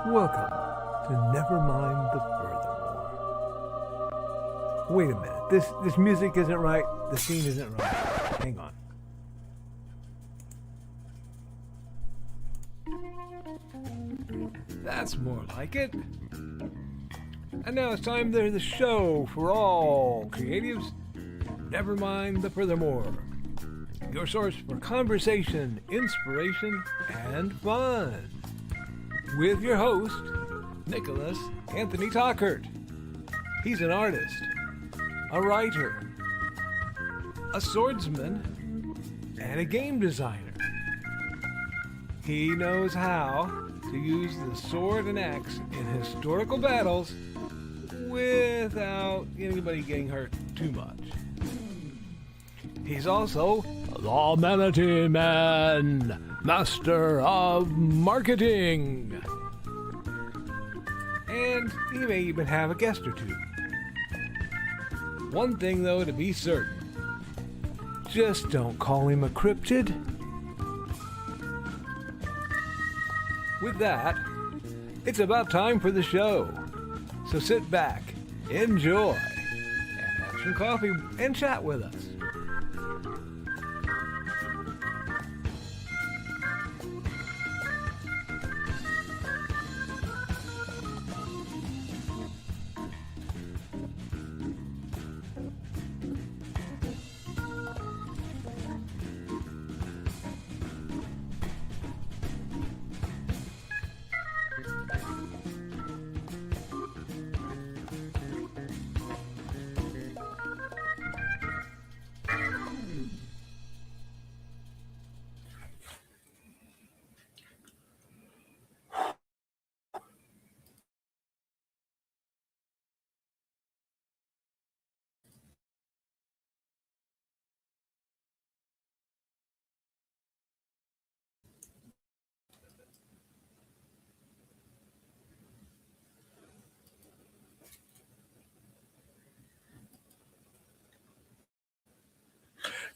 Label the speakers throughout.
Speaker 1: Welcome to Nevermind the Furthermore. Wait a minute. This music isn't right. The scene isn't right. Hang on. That's more like it. And now it's time to the show for all creatives. Nevermind the Furthermore. Your source for conversation, inspiration, and fun. With your host, Nicholas Anthony Tockert. He's an artist, a writer, a swordsman, and a game designer. He knows how to use the sword and axe in historical battles without anybody getting hurt too much. He's also the Manatee Man, master of marketing. And he may even have a guest or two. One thing, though, to be certain. Just don't call him a cryptid. With that, it's about time for the show. So sit back, enjoy, and have some coffee and chat with us.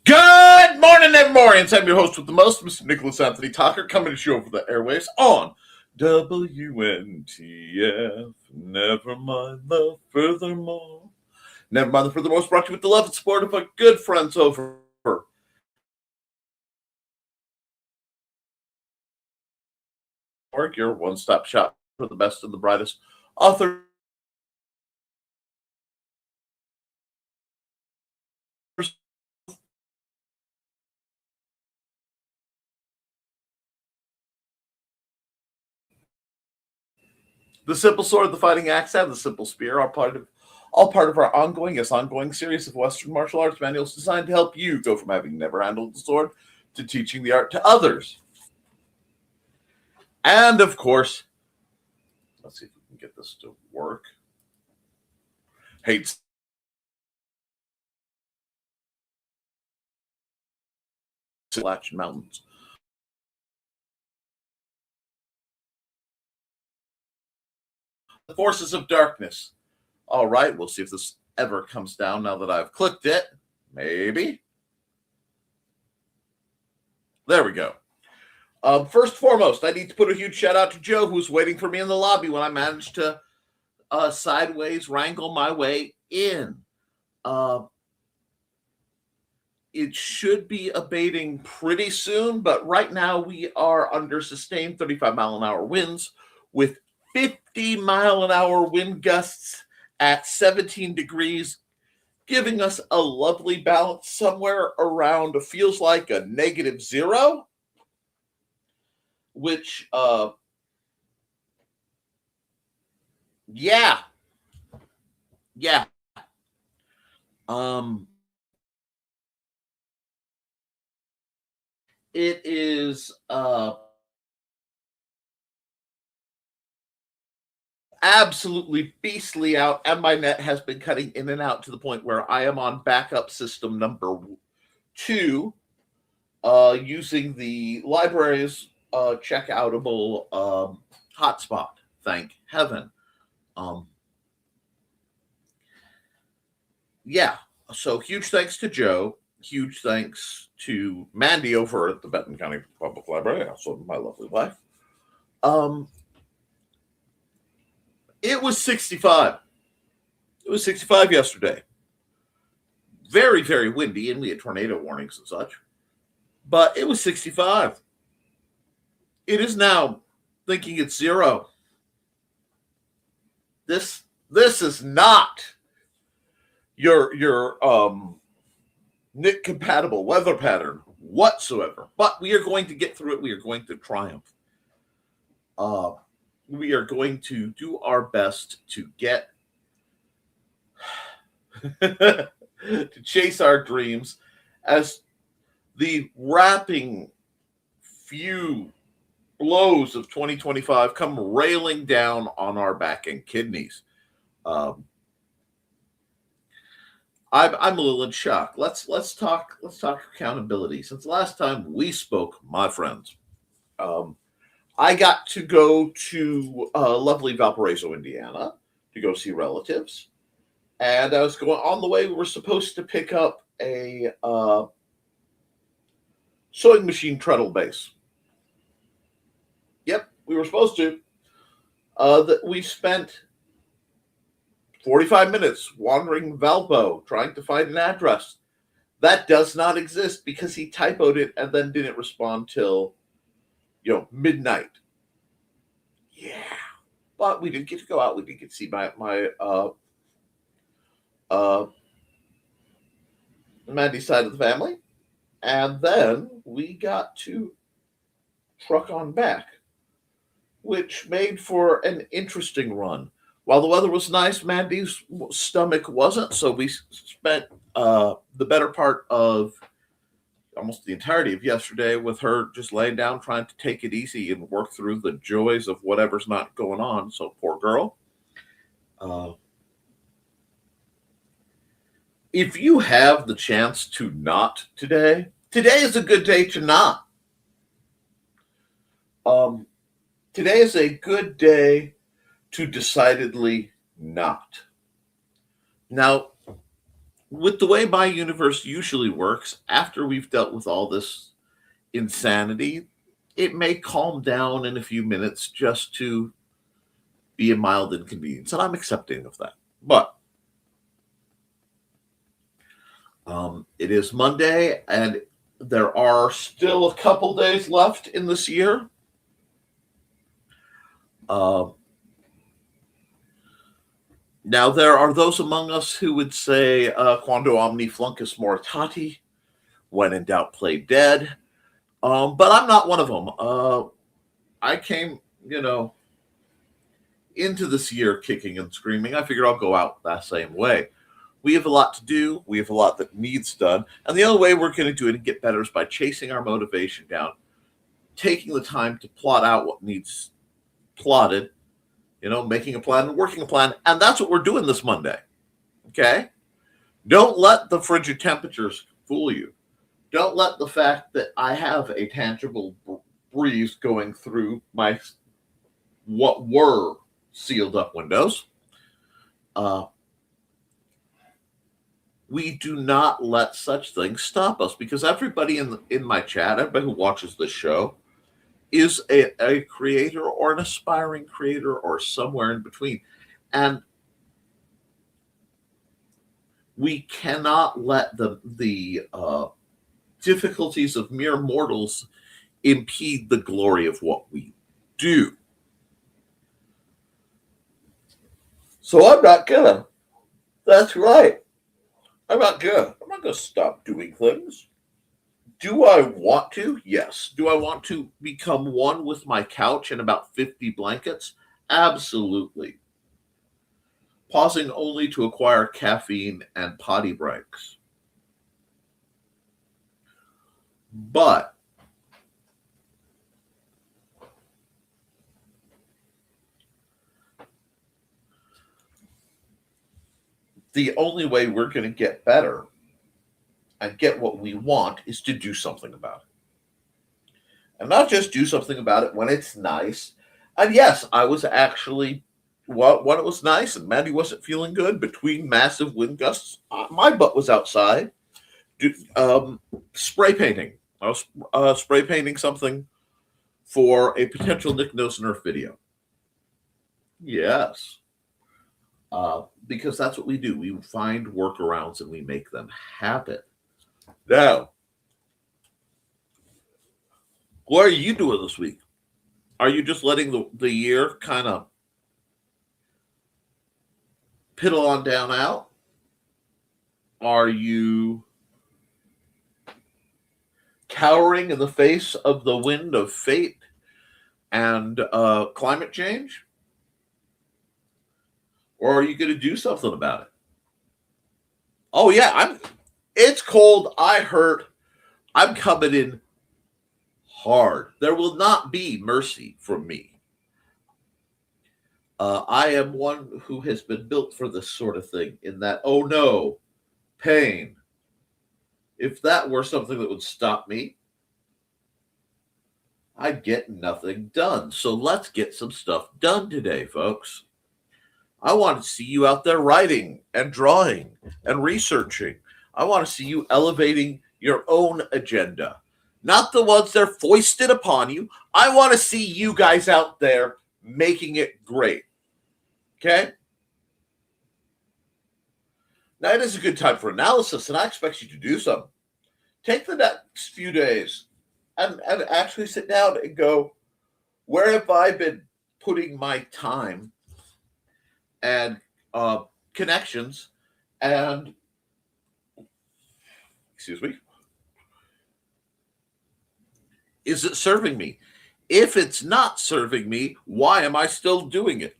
Speaker 2: Good morning, Nevermorians. I'm your host with the most, Mr. Nicholas Anthony Tockert, coming to you over the airwaves on WNTF. Nevermind the Furthermore. Nevermind the Furthermore is brought to you with the love and support of our good friends over your one-stop shop for the best and the brightest authors. The simple sword, the fighting axe, and the simple spear are all part of our ongoing series of Western martial arts manuals designed to help you go from having never handled the sword to teaching the art to others. And of course, let's see if we can get this to work. Hates Appalachian Mountains. The forces of darkness. All right, we'll see if this ever comes down now that I've clicked it. Maybe. There we go. First and foremost, I need to put a huge shout out to Joe, who's waiting for me in the lobby when I managed to sideways wrangle my way in. It should be abating pretty soon, but right now we are under sustained 35-mile-an-hour winds with 50-mile-an-hour wind gusts at 17 degrees, giving us a lovely balance somewhere around, feels like a -0, which, yeah. It is, absolutely beastly out, and my net has been cutting in and out to the point where I am on backup system number 2, using the library's checkoutable hotspot. Thank heaven. Yeah, so huge thanks to Joe. Huge thanks to Mandy over at the Benton County Public Library, also my lovely wife. It was 65. It was 65 yesterday. Very, very windy, and we had tornado warnings and such. But it was 65. It is now thinking it's 0. This is not your Nick compatible weather pattern whatsoever. But we are going to get through it. We are going to triumph. We are going to do our best to get to chase our dreams as the wrapping few blows of 2025 come railing down on our back and kidneys. I'm a little in shock. Let's talk accountability. Since the last time we spoke, my friends, I got to go to lovely Valparaiso, Indiana, to go see relatives, and I was going on the way. We were supposed to pick up a sewing machine treadle base. Yep, we were supposed to. That we spent 45 minutes wandering Valpo trying to find an address. That does not exist because he typoed it and then didn't respond till, midnight. Yeah. But we did get to go out. We did get to see my Mandy's side of the family. And then we got to truck on back, which made for an interesting run. While the weather was nice, Mandy's stomach wasn't, so we spent the better part of almost the entirety of yesterday with her just laying down, trying to take it easy and work through the joys of whatever's not going on. So poor girl. If you have the chance to not today is a good day to not. Today is a good day to decidedly not. Now, with the way my universe usually works, after we've dealt with all this insanity, it may calm down in a few minutes just to be a mild inconvenience, and I'm accepting of that. But it is Monday, and there are still a couple days left in this year. Now, there are those among us who would say, quando omni fluncus moritati, when in doubt, play dead. But I'm not one of them. I came, into this year kicking and screaming. I figured I'll go out that same way. We have a lot to do. We have a lot that needs done. And the only way we're going to do it and get better is by chasing our motivation down, taking the time to plot out what needs plotted, making a plan and working a plan. And that's what we're doing this Monday. Okay? Don't let the frigid temperatures fool you. Don't let the fact that I have a tangible breeze going through my what were sealed up windows. We do not let such things stop us, because everybody in my chat, everybody who watches this show, is a creator or an aspiring creator or somewhere in between. And we cannot let the difficulties of mere mortals impede the glory of what we do. So I'm not gonna. That's right. I'm not gonna stop doing things. Do I want to? Yes. Do I want to become one with my couch and about 50 blankets? Absolutely. Pausing only to acquire caffeine and potty breaks. But the only way we're going to get better and get what we want is to do something about it. And not just do something about it when it's nice. And yes, I was actually, when it was nice and Mandy wasn't feeling good between massive wind gusts, my butt was outside spray painting. I was spray painting something for a potential Nick Knows Nerf video. Yes. because that's what we do. We find workarounds and we make them happen. Now, what are you doing this week? Are you just letting the year kind of piddle on down out? Are you cowering in the face of the wind of fate and climate change? Or are you going to do something about it? Oh yeah, it's cold. I hurt. I'm coming in hard. There will not be mercy from me. I am one who has been built for this sort of thing, in that, oh no, pain. If that were something that would stop me, I'd get nothing done. So let's get some stuff done today, folks. I want to see you out there writing and drawing and researching. I want to see you elevating your own agenda, not the ones that are foisted upon you. I want to see you guys out there making it great. Okay? Now, it is a good time for analysis, and I expect you to do some. Take the next few days and actually sit down and go, where have I been putting my time and connections and, excuse me, is it serving me? If it's not serving me, why am I still doing it?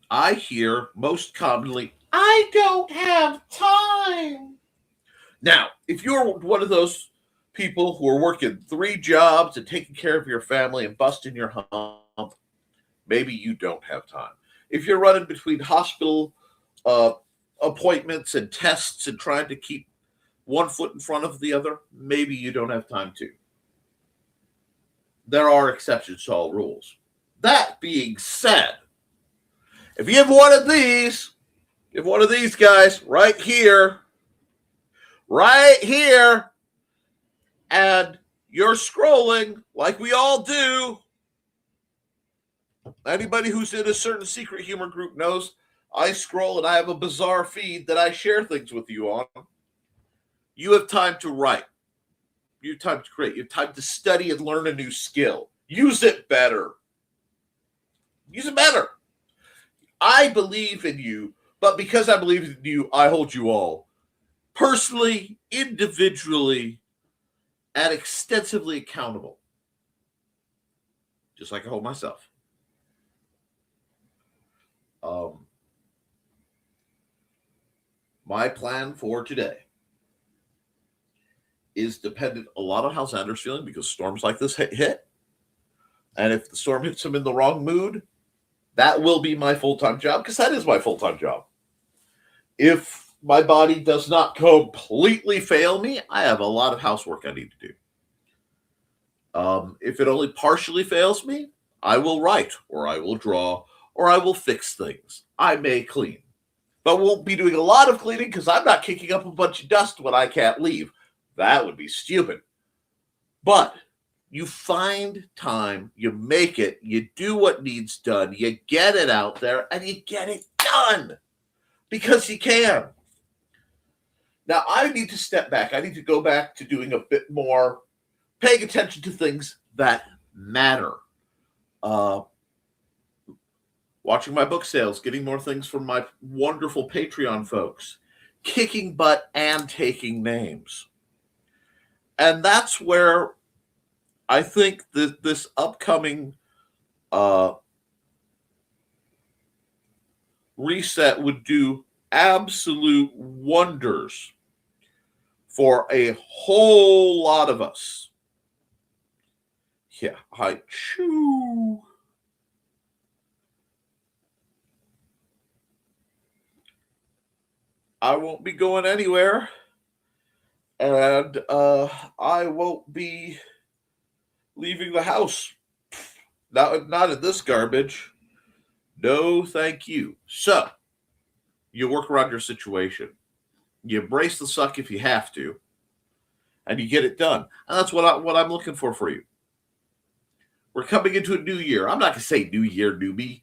Speaker 2: I hear most commonly, I don't have time. Now, if you're one of those people who are working 3 jobs and taking care of your family and busting your hump, maybe you don't have time. If you're running between hospital appointments and tests and trying to keep one foot in front of the other, maybe you don't have time to. There are exceptions to all rules. That being said, if you have one of these guys right here, and you're scrolling like we all do, anybody who's in a certain secret humor group knows I scroll and I have a bizarre feed that I share things with you on. You have time to write. You have time to create. You have time to study and learn a new skill. Use it better. Use it better. I believe in you, but because I believe in you, I hold you all personally, individually, and extensively accountable. Just like I hold myself. My plan for today is dependent a lot on how Xander's feeling, because storms like this hit. And if the storm hits him in the wrong mood, that will be my full-time job, because that is my full-time job. If my body does not completely fail me, I have a lot of housework I need to do. If it only partially fails me, I will write, or I will draw, or I will fix things. I may clean, but won't be doing a lot of cleaning because I'm not kicking up a bunch of dust when I can't leave. That would be stupid. But you find time, you make it, you do what needs done, you get it out there, and you get it done because you can. Now, I need to step back. I need to go back to doing a bit more, paying attention to things that matter. Watching my book sales, getting more things from my wonderful Patreon folks, kicking butt and taking names. And that's where I think that this upcoming reset would do absolute wonders for a whole lot of us. Yeah, I chew. I won't be going anywhere, and I won't be leaving the house. Not in this garbage. No, thank you. So, you work around your situation. You embrace the suck if you have to, and you get it done. And that's what I'm looking for you. We're coming into a new year. I'm not going to say new year, new me.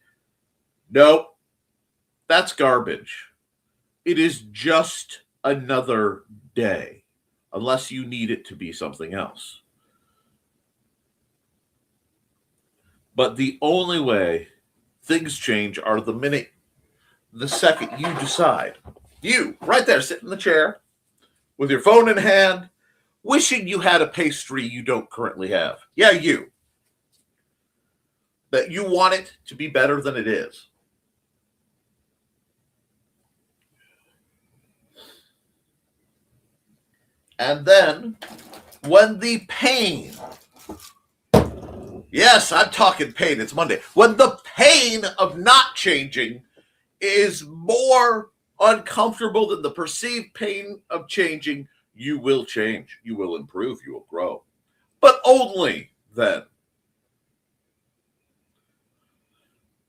Speaker 2: No, that's garbage. It is just another day, unless you need it to be something else. But the only way things change are the second you decide. You, right there, sitting in the chair with your phone in hand, wishing you had a pastry you don't currently have. Yeah, you. That you want it to be better than it is. And then, when the pain, yes, I'm talking pain, it's Monday. When the pain of not changing is more uncomfortable than the perceived pain of changing, you will change, you will improve, you will grow. But only then.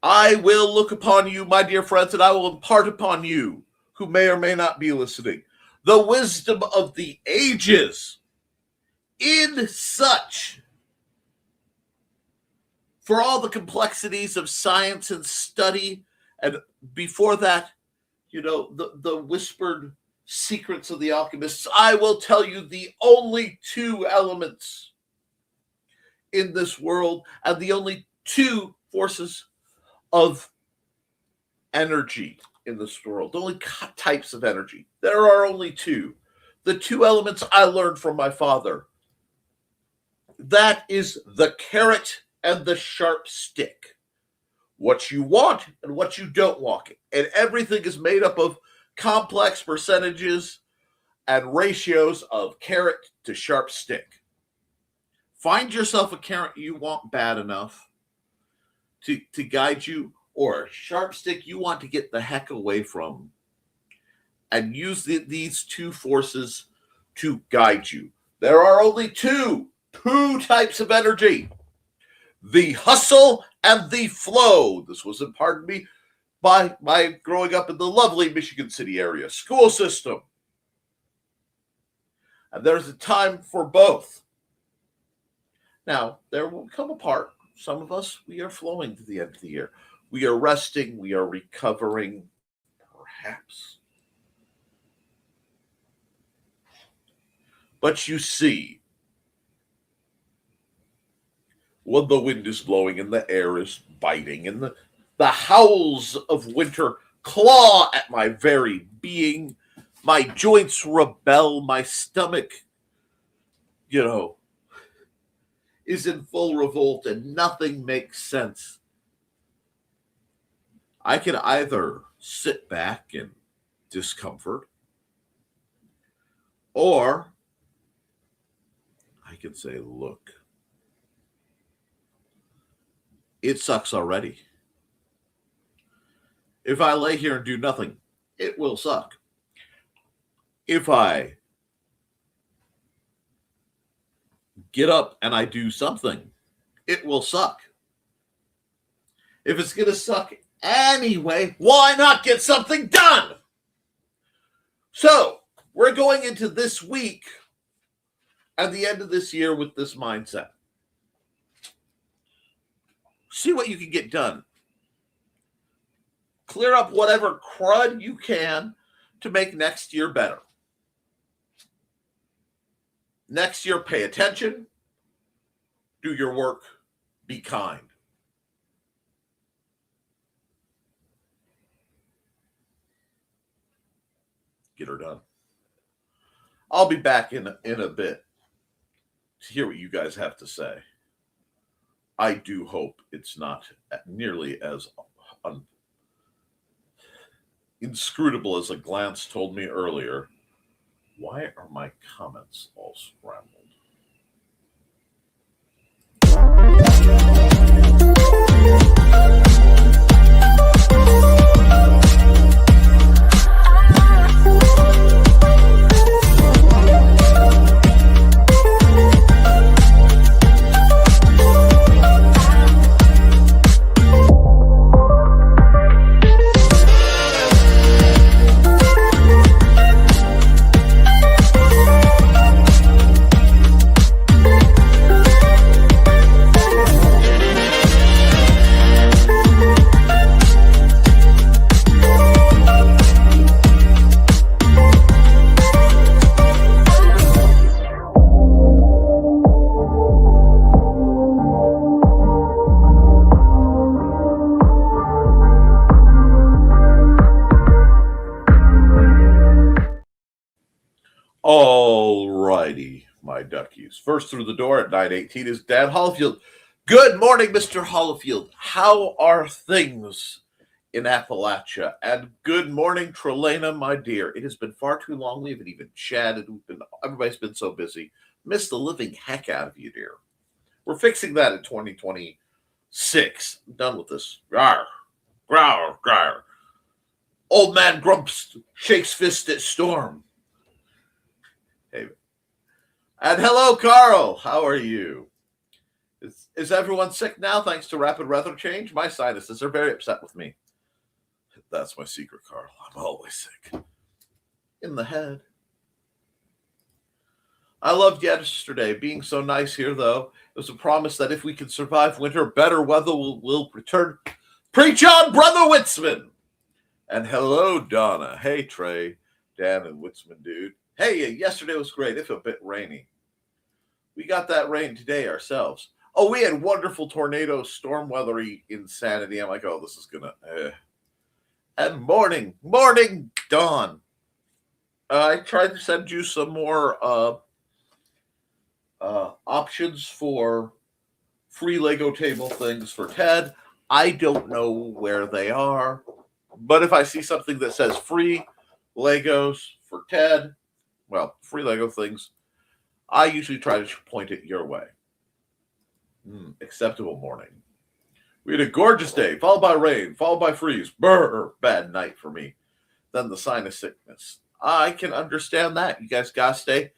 Speaker 2: I will look upon you, my dear friends, and I will impart upon you, who may or may not be listening, the wisdom of the ages, in such, for all the complexities of science and study, and before that, the whispered secrets of the alchemists, I will tell you the only two elements in this world and the only two forces of energy in this world, the only types of energy. There are only two. The two elements I learned from my father. That is the carrot and the sharp stick. What you want and what you don't want. And everything is made up of complex percentages and ratios of carrot to sharp stick. Find yourself a carrot you want bad enough to guide you, or a sharp stick you want to get the heck away from, and use these two forces to guide you. There are only two types of energy: the hustle and the flow. This was imparted to me by my growing up in the lovely Michigan City area school system. And there's a time for both. Now, there will come a part. Some of us, we are flowing to the end of the year. We are resting. We are recovering, perhaps. But you see, when the wind is blowing and the air is biting and the howls of winter claw at my very being, my joints rebel, my stomach, is in full revolt and nothing makes sense. I can either sit back in discomfort, or I can say, look, it sucks already. If I lay here and do nothing, it will suck. If I get up and I do something, it will suck. If it's going to suck anyway, why not get something done? So, we're going into this week and the end of this year with this mindset. See what you can get done. Clear up whatever crud you can to make next year better. Next year, pay attention, do your work, be kind. Get her done. I'll be back in a bit to hear what you guys have to say. I do hope it's not nearly as inscrutable as a glance told me earlier. Why are my comments all scrambled? All righty, my duckies. First through the door at 9:18 is Dan Hollifield. Good morning, Mr. Hollifield. How are things in Appalachia? And good morning, Trelena, my dear. It has been far too long. We haven't even chatted. Everybody's been so busy. Missed the living heck out of you, dear. We're fixing that in 2026. I'm done with this. Rawr, rawr, rawr. Old man Grumps shakes fist at Storm. Hey. And hello, Carl. How are you? Is everyone sick now thanks to rapid weather change? My sinuses are very upset with me. That's my secret, Carl. I'm always sick. In the head. I loved yesterday being so nice here, though. It was a promise that if we can survive winter, better weather will return. Preach on, Brother Witzman! And hello, Donna. Hey, Trey, Dan, and Witzman, dude. Hey, yesterday was great, if a bit rainy. We got that rain today ourselves. Oh, we had wonderful tornado, storm weathery insanity. I'm like, oh, this is gonna. And morning, dawn. I tried to send you some more options for free Lego table things for Ted. I don't know where they are, but if I see something that says free Legos for Ted, well, free Lego things, I usually try to point it your way. Acceptable morning. We had a gorgeous day, followed by rain, followed by freeze. Brr, bad night for me. Then the sinus sickness. I can understand that. You guys gotta stay.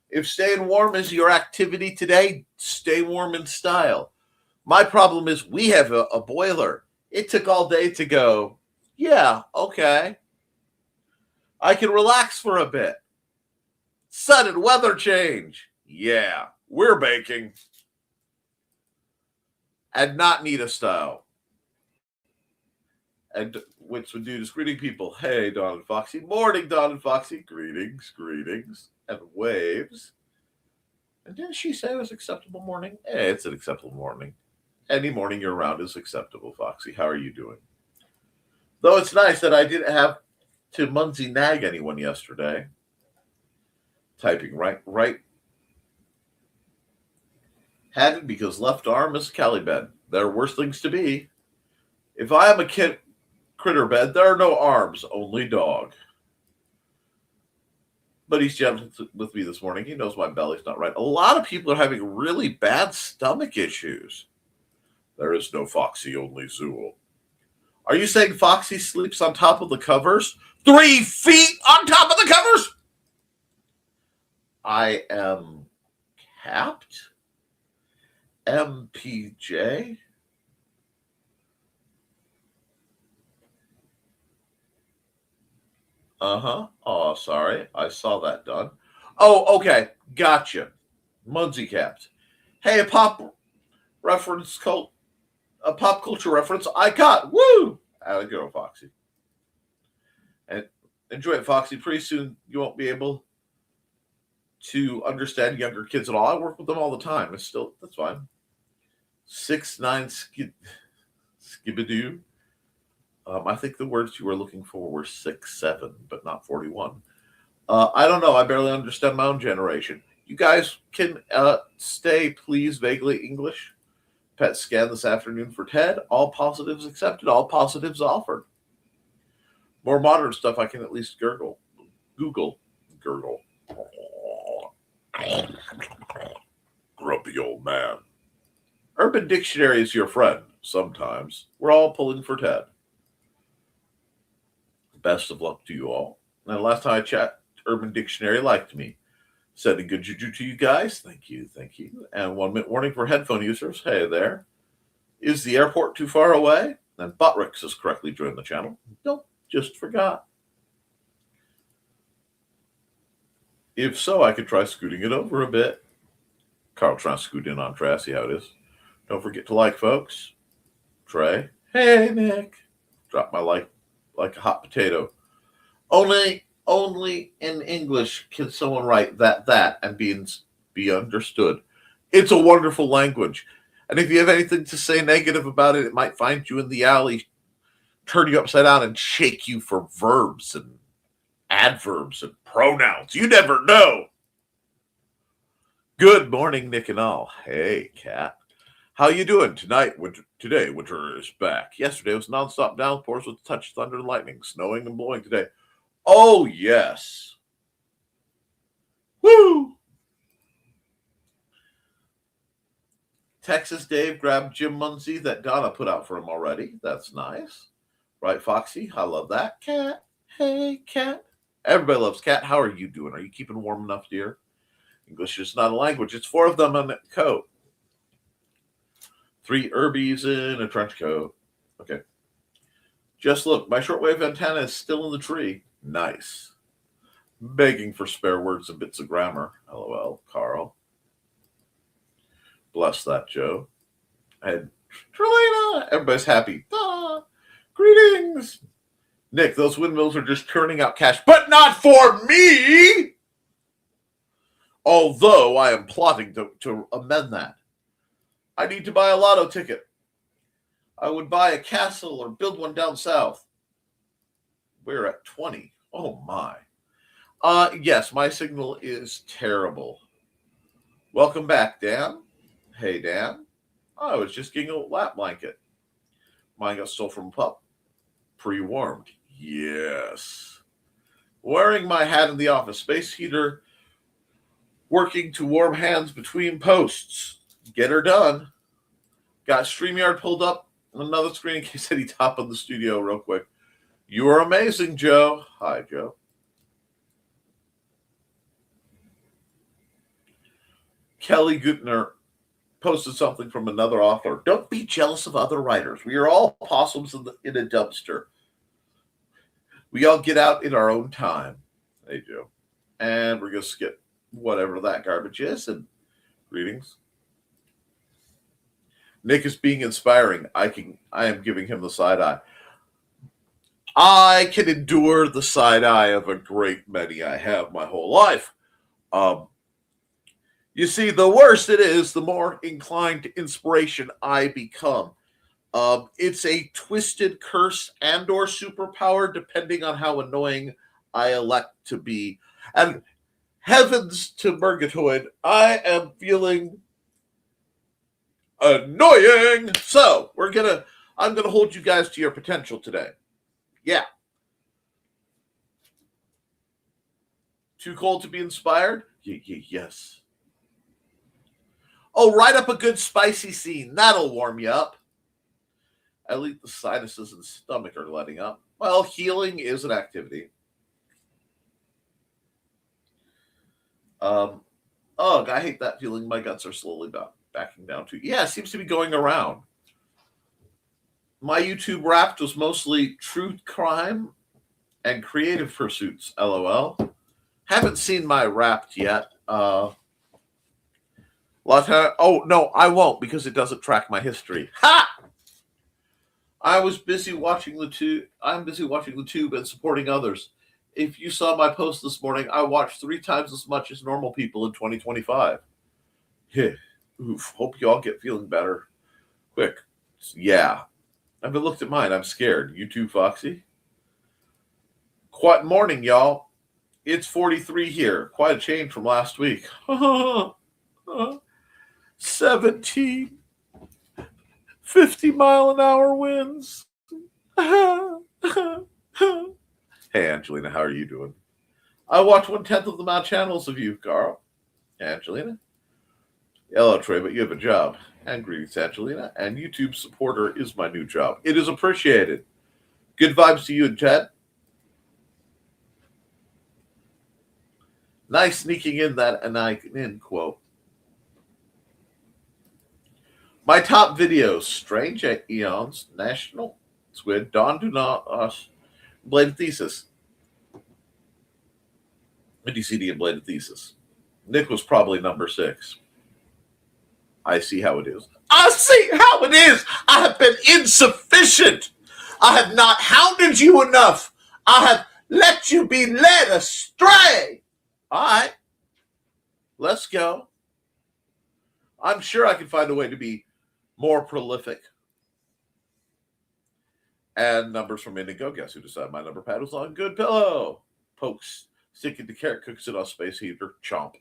Speaker 2: If staying warm is your activity today, stay warm in style. My problem is we have a boiler. It took all day to go, yeah, okay. I can relax for a bit. Sudden weather change. Yeah, we're baking. And not Nita style. And which would do is greeting people. Hey, Don and Foxy. Morning, Don and Foxy. Greetings. And waves. And didn't she say it was acceptable morning? Hey, it's an acceptable morning. Any morning you're around is acceptable, Foxy. How are you doing? Though it's nice that I didn't have to Munsey nag anyone yesterday. Typing right. Hadn't because left arm is Cali bed. There are worse things to be. If I am a critter bed, there are no arms, only dog. But he's gentle with me this morning. He knows my belly's not right. A lot of people are having really bad stomach issues. There is no Foxy, only Zool. Are you saying Foxy sleeps on top of the covers? 3 feet on top of the covers? I am capped? MPJ? Oh, sorry. I saw that done. Oh, okay. Gotcha. Munsey capped. Hey, a pop culture reference I got. Woo! How'd it go, Foxy? And enjoy it, Foxy. Pretty soon you won't be able to understand younger kids at all. I work with them all the time. That's fine. 6'9" skibidoo. I think the words you were looking for were 6'7", but not 41. I don't know. I barely understand my own generation. You guys can stay, please, vaguely English. PET scan this afternoon for Ted. All positives accepted. All positives offered. More modern stuff I can at least Google. Grumpy old man. Urban Dictionary is your friend. Sometimes. We're all pulling for Ted. Best of luck to you all. And last time I chatted, Urban Dictionary liked me. Said a good juju to you guys. Thank you. And 1 minute warning for headphone users. Hey there. Is the airport too far away? And Buttricks has correctly joined the channel. Nope, just forgot. If so, I could try scooting it over a bit. Carl trying to scoot in on Trey. See how it is. Don't forget to like, folks. Trey. Hey, Nick. Drop my like a hot potato. Only in English can someone write that and be understood. It's a wonderful language. And if you have anything to say negative about it, it might find you in the alley, turn you upside down, and shake you for verbs and adverbs and pronouns. You never know. Good morning, Nick and all. Hey, Kat. How you doing tonight? Today, winter is back. Yesterday was nonstop downpours with a touch of thunder and lightning, snowing and blowing today. Oh, yes. Woo! Texas Dave grabbed Jim Munsey that Donna put out for him already. That's nice. Right, Foxy? I love that. Cat. Hey, Cat. Everybody loves Cat. How are you doing? Are you keeping warm enough, dear? English is not a language. It's 4 of them on a coat. 3 Herbies in a trench coat. Okay. Just look. My shortwave antenna is still in the tree. Nice. Begging for spare words and bits of grammar. LOL. Carl. Bless that, Joe. And Trelena. Everybody's happy. Ah, greetings. Nick, those windmills are just turning out cash, but not for me! Although I am plotting to amend that. I need to buy a lotto ticket. I would buy a castle or build one down south. We're at 20. Oh, my. Yes, my signal is terrible. Welcome back, Dan. Hey, Dan. I was just getting a lap blanket. Mine got stole from a pup. Pre-warmed. Yes. Wearing my hat in the office. Space heater working to warm hands between posts. Get her done. Got StreamYard pulled up on another screen in case any top of the studio real quick. You are amazing, Joe. Hi, Joe. Kelly Gutner posted something from another author. Don't be jealous of other writers. We are all possums in a dumpster. We all get out in our own time. They do. And we're going to skip whatever that garbage is. And greetings. Nick is being inspiring. I am giving him the side eye. I can endure the side eye of a great many. I have my whole life. You see, the worse it is, the more inclined to inspiration I become. It's a twisted curse and or superpower, depending on how annoying I elect to be. And heavens to Murgatoid, I am feeling annoying. So I'm gonna hold you guys to your potential today. Yeah. Too cold to be inspired? Yes. Oh, write up a good spicy scene. That'll warm you up. At least the sinuses and stomach are letting up. Well, healing is an activity. Ugh, I hate that feeling. My guts are slowly backing down too. Yeah, it seems to be going around. My YouTube Wrapped was mostly true crime and creative pursuits. LOL. Haven't seen my Wrapped yet. Oh no, I won't because it doesn't track my history. Ha! I was busy watching the tube. I'm busy watching the tube and supporting others. If you saw my post this morning, I watched 3 times as much as normal people in 2025. Yeah. Oof. Hope you all get feeling better quick. Yeah. I haven't looked at mine. I'm scared. You too, Foxy? Quiet morning, y'all. It's 43 here. Quite a change from last week. 17 50-mile-an-hour winds. Hey, Angelina, how are you doing? I watch 1/10 of the amount of channels of you, Carl. Angelina? Hello, Trey, but you have a job. And greetings, Angelina. And YouTube supporter is my new job. It is appreciated. Good vibes to you and Ted. Nice sneaking in that in quote. My top videos: Strange Eons, National Squid, Dawn Do Not, Bladed Thesis. DCD and Bladed Thesis. Nick was probably number 6. I see how it is. I see how it is. I have been insufficient. I have not hounded you enough. I have let you be led astray. All right. Let's go. I'm sure I can find a way to be more prolific. And numbers from Indigo. Guess who decided my number pad was on good pillow? Pokes. Sticking to carrot, cooks it on space heater. Chomp.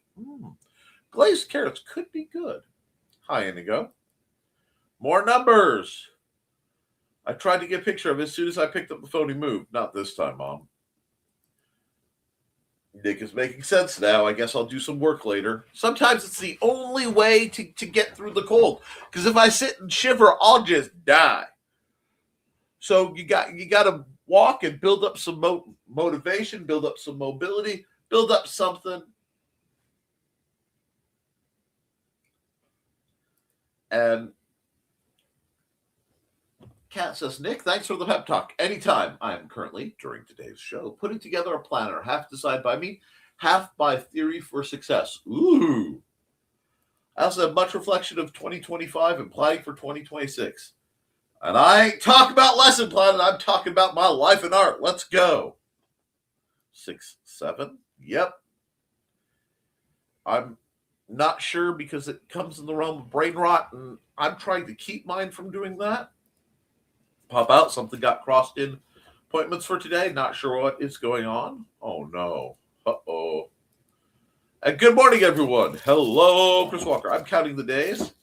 Speaker 2: Glazed carrots could be good. Hi, Indigo. More numbers. I tried to get a picture of it as soon as I picked up the phone. He moved. Not this time, Mom. Nick is making sense now. I guess I'll do some work later. Sometimes it's the only way to get through the cold. Because if I sit and shiver, I'll just die. So you got to walk and build up some motivation, build up some mobility, build up something. And Kat says, Nick, thanks for the pep talk. Anytime. I am currently, during today's show, putting together a planner, half designed by me, half by theory for success. Ooh. I also have much reflection of 2025 and planning for 2026. And I ain't talking about lesson planning. I'm talking about my life and art. Let's go. 6, 7. Yep. I'm not sure because it comes in the realm of brain rot, and I'm trying to keep mine from doing that. Pop out. Something got crossed in appointments for today. Not sure what is going on. Oh, no. Uh-oh. And good morning, everyone. Hello, Chris Walker. I'm counting the days.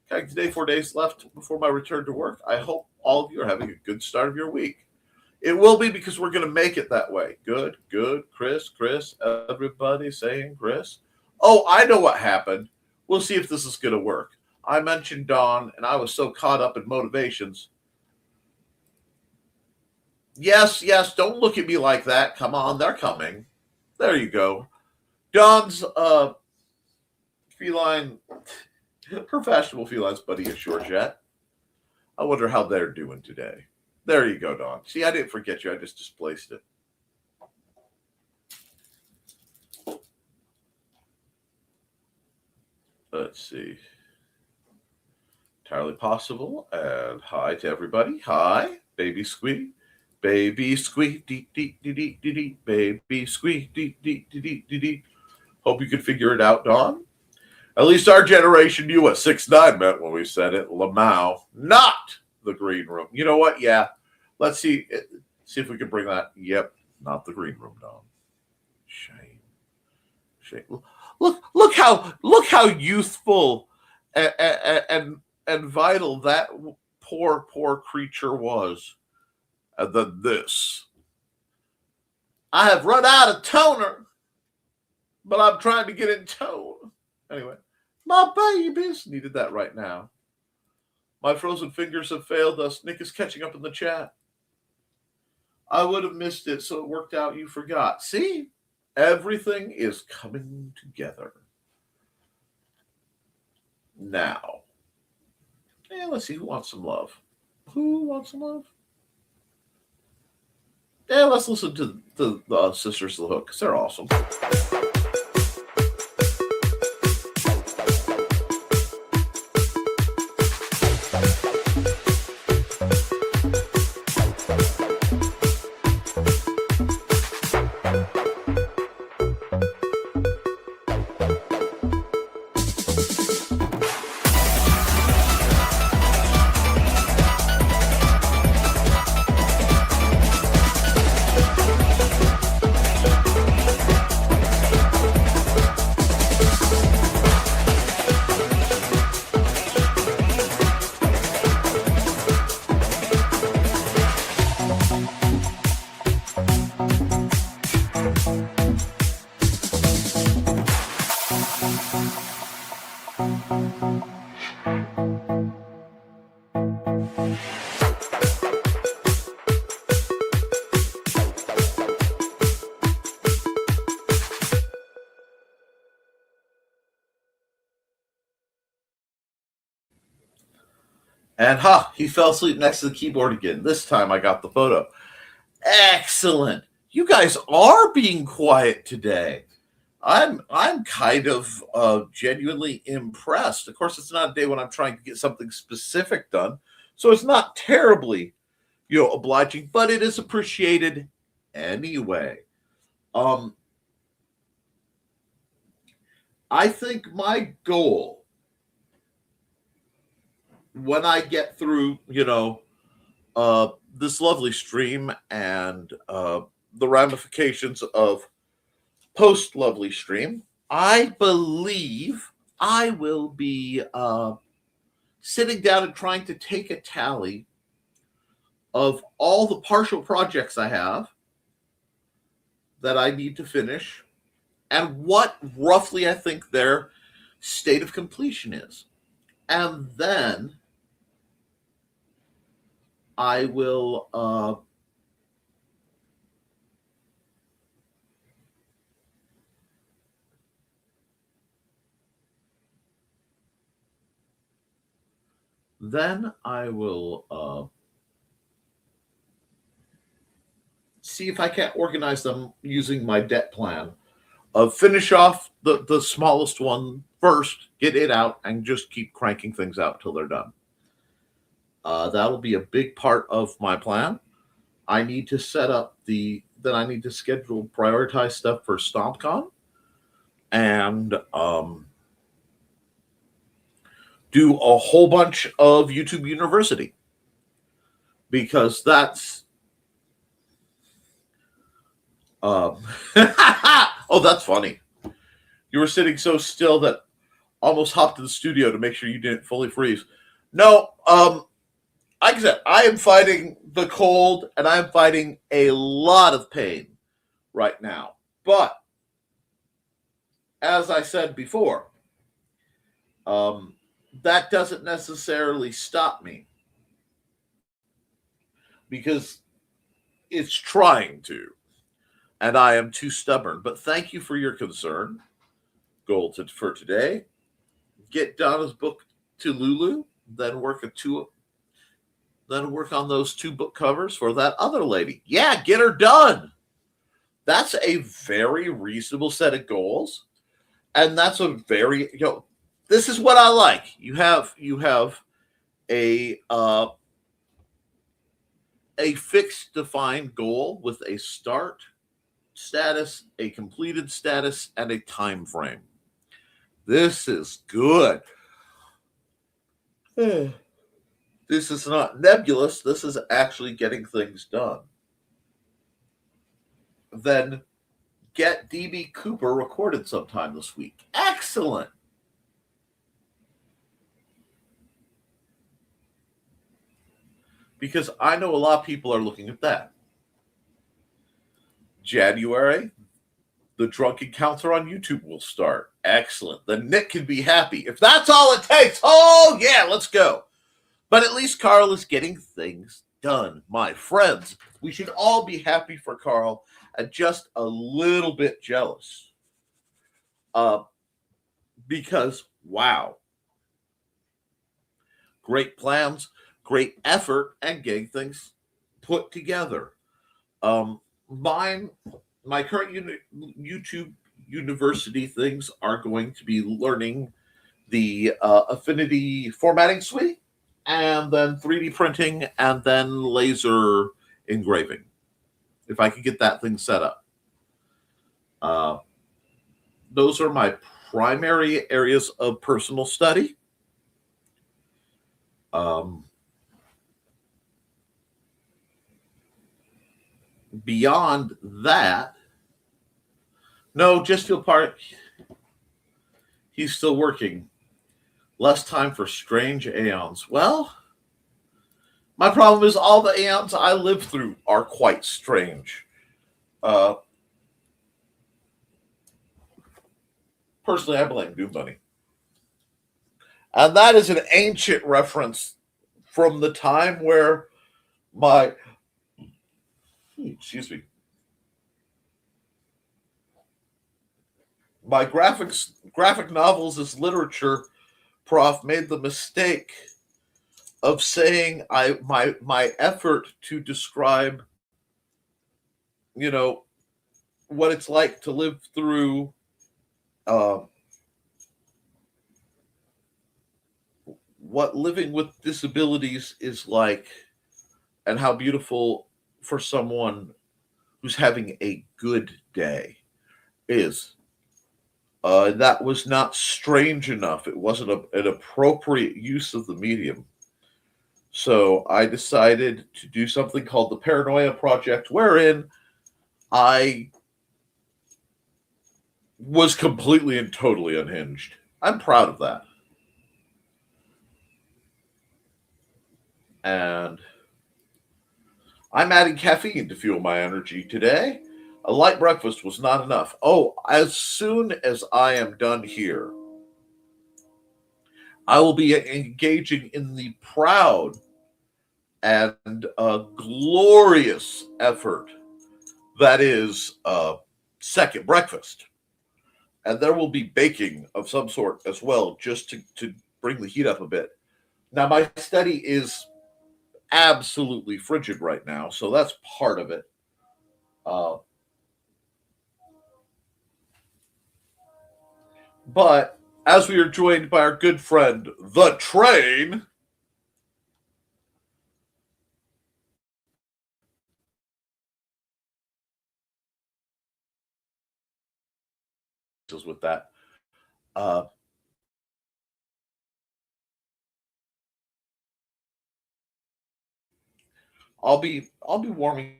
Speaker 2: Counting today, 4 days left before my return to work. I hope all of you are having a good start of your week. It will be because we're going to make it that way. Good, good. Chris, everybody saying Chris. Oh, I know what happened. We'll see if this is going to work. I mentioned Dawn, and I was so caught up in motivations. Yes, don't look at me like that. Come on, they're coming. There you go. Dawn's feline, professional felines buddy is Georgette. I wonder how they're doing today. There you go, Dawn. See, I didn't forget you. I just displaced it. Let's see. Entirely possible. And hi to everybody. Hi, baby squeak. Baby squeak, deep, deep, deep, deep, deep, baby squeak, deep, deep, deep, deep, deep. Hope you could figure it out, Dawn. At least our generation knew what 6'9" meant when we said it. Lamau, not the green room. You know what? Yeah. Let's see if we can bring that. Yep, not the green room, Dawn. Shame. Look how youthful and vital that poor creature was. And then this. I have run out of toner, but I'm trying to get in tone. Anyway, my babies needed that right now. My frozen fingers have failed us. Nick is catching up in the chat. I would have missed it, so it worked out. You forgot. See? Everything is coming together. Now. Yeah, let's see. Who wants some love? Who wants some love? Yeah, let's listen to the Sisters of the Hook because they're awesome. And he fell asleep next to the keyboard again. This time I got the photo. Excellent. You guys are being quiet today. I'm kind of genuinely impressed. Of course, it's not a day when I'm trying to get something specific done, so it's not terribly, obliging, but it is appreciated anyway. I think my goal when I get through, this lovely stream and the ramifications of post-lovely stream I believe I will be sitting down and trying to take a tally of all the partial projects I have that I need to finish and what roughly I think their state of completion is. And then I will see if I can't organize them using my debt plan. Finish off the smallest one first, get it out, and just keep cranking things out till they're done. That'll be a big part of my plan. I need to set up then I need to schedule, prioritize stuff for StompCon, and do a whole bunch of YouTube University, because that's oh, that's funny. You were sitting so still that almost hopped to the studio to make sure you didn't fully freeze. No, like I said, I am fighting the cold and I'm fighting a lot of pain right now. But as I said before, that doesn't necessarily stop me, because it's trying to, and I am too stubborn. But thank you for your concern. Goal for today: get Donna's book to Lulu, then work on those 2 book covers for that other lady. Yeah, get her done. That's a very reasonable set of goals, and that's a very, this is what I like. You have a fixed, defined goal with a start status, a completed status, and a time frame. This is good. This is not nebulous. This is actually getting things done. Then get DB Cooper recorded sometime this week. Excellent. Because I know a lot of people are looking at that. January, the drunken counter on YouTube will start. Excellent. Then Nick can be happy. If that's all it takes, oh yeah, let's go. But at least Carl is getting things done. My friends, we should all be happy for Carl and just a little bit jealous. Because, wow. Great plans, great effort, and getting things put together. My current YouTube University things are going to be learning the Affinity formatting suite, and then 3D printing, and then laser engraving, if I could get that thing set up. Those are my primary areas of personal study. Beyond that, no, just feel part. He's still working. Less time for strange aeons. Well, my problem is all the aeons I live through are quite strange. Personally, I blame Doom Bunny. And that is an ancient reference from the time where my graphic novels as literature prof made the mistake of saying my effort to describe, what it's like to live through what living with disabilities is like, and how beautiful for someone who's having a good day is. That was not strange enough. It wasn't an appropriate use of the medium. So I decided to do something called the Paranoia Project, wherein I was completely and totally unhinged. I'm proud of that. And I'm adding caffeine to fuel my energy today. A light breakfast was not enough. Oh, as soon as I am done here, I will be engaging in the proud and glorious effort that is second breakfast. And there will be baking of some sort as well, just to bring the heat up a bit. Now, my study is absolutely frigid right now, so that's part of it. Uh, but as we are joined by our good friend, the train, with that, uh, I'll be warming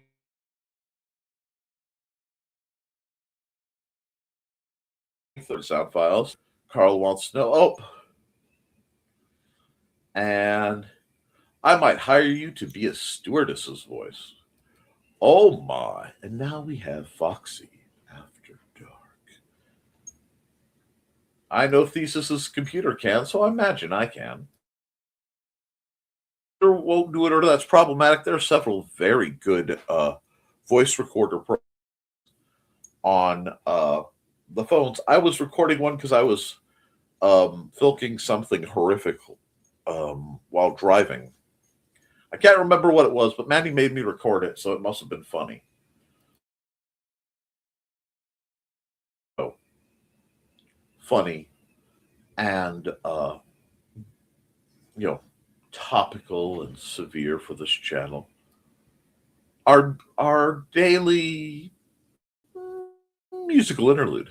Speaker 2: sound files. Carl wants to know. Oh, and I might hire you to be a stewardess's voice. Oh my! And now we have Foxy after dark. I know Thesis's computer can, so I imagine I can. Won't do it, or that's problematic. There are several very good voice recorder on the phones. I was recording one because I was filking something horrific while driving. I can't remember what it was, but Mandy made me record it, so it must have been funny. So, funny and topical and severe for this channel. Our daily musical interlude.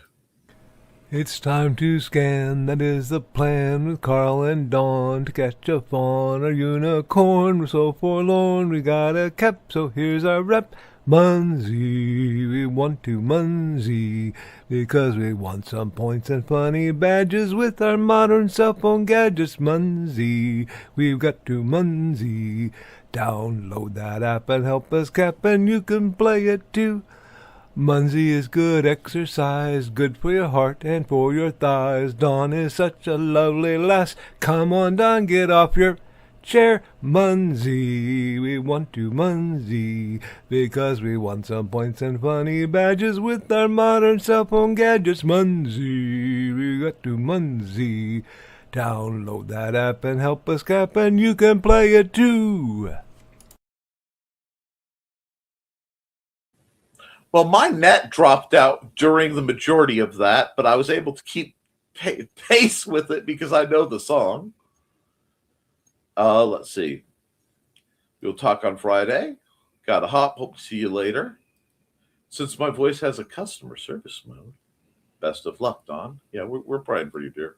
Speaker 1: It's time to scan, that is the plan, with Carl and Dawn to catch a fawn or unicorn. We're so forlorn, we got a Koepp, so here's our rep. Munsey, we want to Munsey, because we want some points and funny badges with our modern cell phone gadgets. Munsey, we've got to Munsey. Download that app and help us Koepp, and you can play it too. Munsey is good exercise, good for your heart and for your thighs. Dawn is such a lovely lass. Come on, Dawn, get off your chair. Munsey, we want to Munsey, because we want some points and funny badges with our modern cell phone gadgets. Munsey, we got to Munsey. Download that app and help us Koepp, and you can play it too.
Speaker 2: Well, my net dropped out during the majority of that, but I was able to keep pace with it because I know the song. Let's see. We'll talk on Friday. Got a hop. Hope to see you later. Since my voice has a customer service mode, best of luck, Don. Yeah, we're praying for you, dear.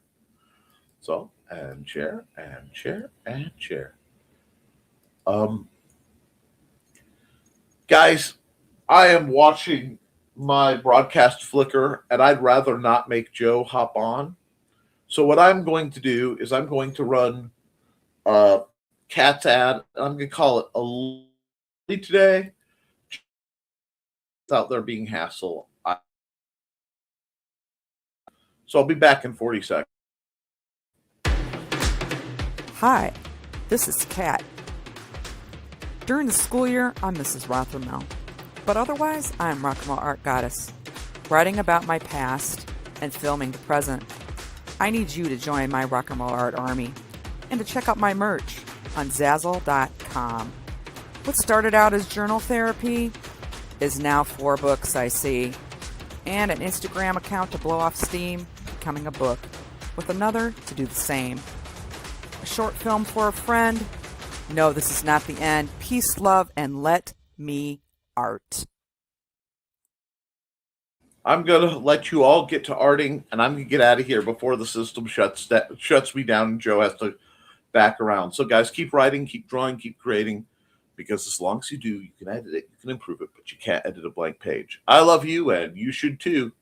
Speaker 2: So, and chair, and chair, and chair. Guys, I am watching my broadcast flicker, and I'd rather not make Joe hop on. So what I'm going to do is I'm going to run Cat's ad. I'm going to call it a lead today. It's out there being hassle. So I'll be back in 40 seconds.
Speaker 3: Hi, this is Kat. During the school year, I'm Mrs. Rothermel. But otherwise, I'm Rock and Roll Art Goddess, writing about my past and filming the present. I need you to join my Rock and Roll Art army and to check out my merch on Zazzle.com. What started out as journal therapy is now 4 books, I see, and an Instagram account to blow off steam, becoming a book, with another to do the same. A short film for a friend. No, this is not the end. Peace, love, and let me art.
Speaker 2: I'm going to let you all get to arting, and I'm going to get out of here before the system shuts me down and Joe has to back around. So, guys, keep writing, keep drawing, keep creating, because as long as you do, you can edit it, you can improve it, but you can't edit a blank page. I love you, and you should too.